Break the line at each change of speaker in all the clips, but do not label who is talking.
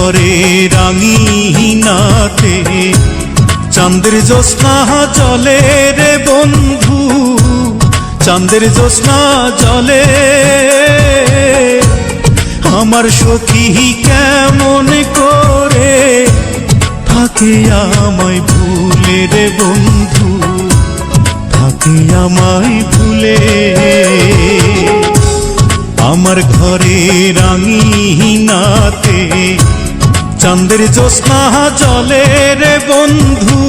ঘরে রাঙিনাতে চাঁদের জ্যোৎস্না জলে রে বন্ধু, চাঁদের জ্যোৎস্না জলে। আমার সখী কেমন করে থাকে আমায় ভুলে রে বন্ধু, থাকে আমায় ভুলে। আমার ঘরে রাঙিনাতে চাঁদের জ্যোৎস্না জলে রে বন্ধু,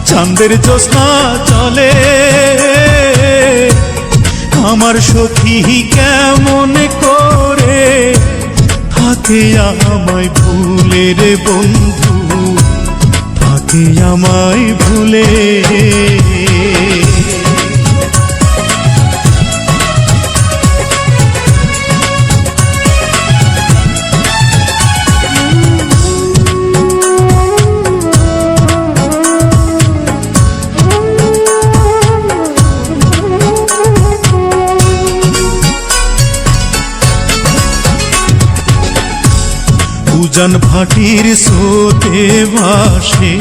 চাঁদের জ্যোৎস্না জলে। আমার সখী কেমন করে থাকে আমায় ভুলে রে বন্ধু, থাকে আমায় ভুলে। উজান ভাটির স্রোতে ভাসে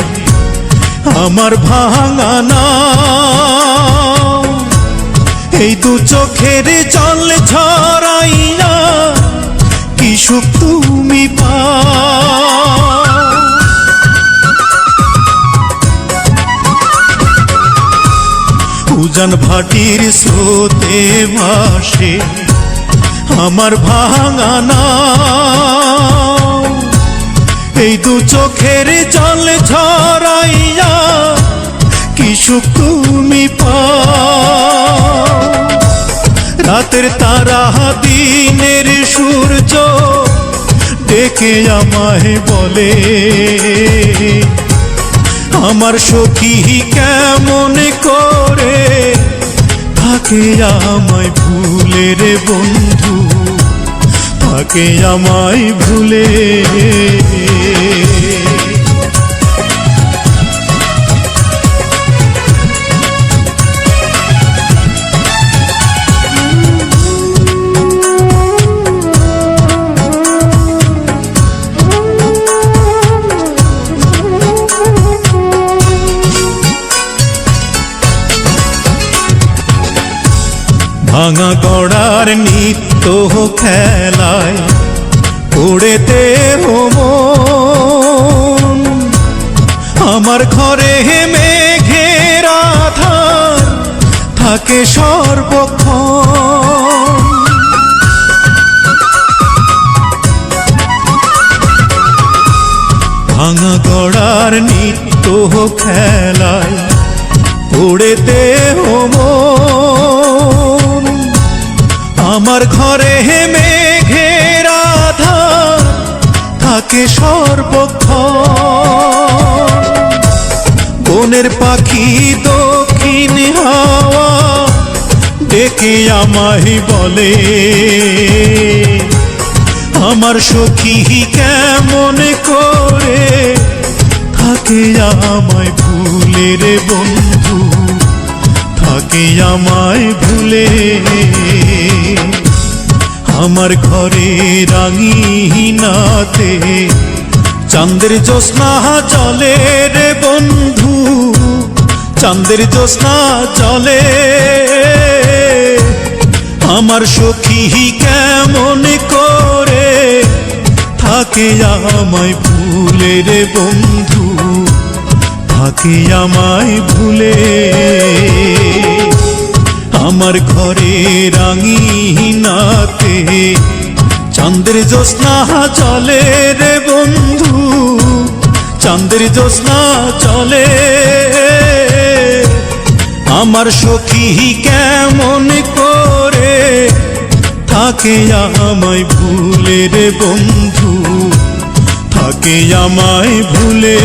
আমার ভাঙা নাও, এই দু চোখের জল ঝরাইয়া কি সুখ তুমি পাও। উজান ভাটির স্রোতে ভাসে আমার ভাঙা নাও, এই দু চোখের জল ঝরাইয়া কি সুখ তুমি পাও। রাতের তারা দিনের সূর্য ডেকে আমায় বলে, আমার সখী কেমন করে থাকে আমায় ভুলে রে বন্ধু, থাকে আমায় ভুলে। ভাঙা গড়ার নিত্য খেলায় পড়েতে মন, আমার ঘরে মেঘের আধার থাকে সর্বক্ষণ। ভাঙা গড়ার নিত্য খেলায় পড়েতে মন, আমার ঘরে মেঘের আধার থাকে সর্বক্ষণ। বনের পাখি দক্ষিণ হাওয়া ডেকে আমায় বলে, আমার সখী কেমন করে থাকে আমায় ভুলে রে বন্ধু, থাকে আমায় ভুলে। আমার ঘরে রাঙিনাতে চাঁদের জ্যোৎস্না জলে রে বন্ধু, চাঁদের জ্যোৎস্না জলে। আমার সখী কেমন করে থাকে আমায় ভুলে রে বন্ধু, থাকে আমায় ভুলে। আমার ঘরে রাঙিনাতে চাঁদের জ্যোৎস্না জলে রে বন্ধু, চাঁদের জ্যোৎস্না জলে। আমার সখী কেমন করে থাকে আমায় ভুলে রে বন্ধু, থাকে আমায় ভুলে।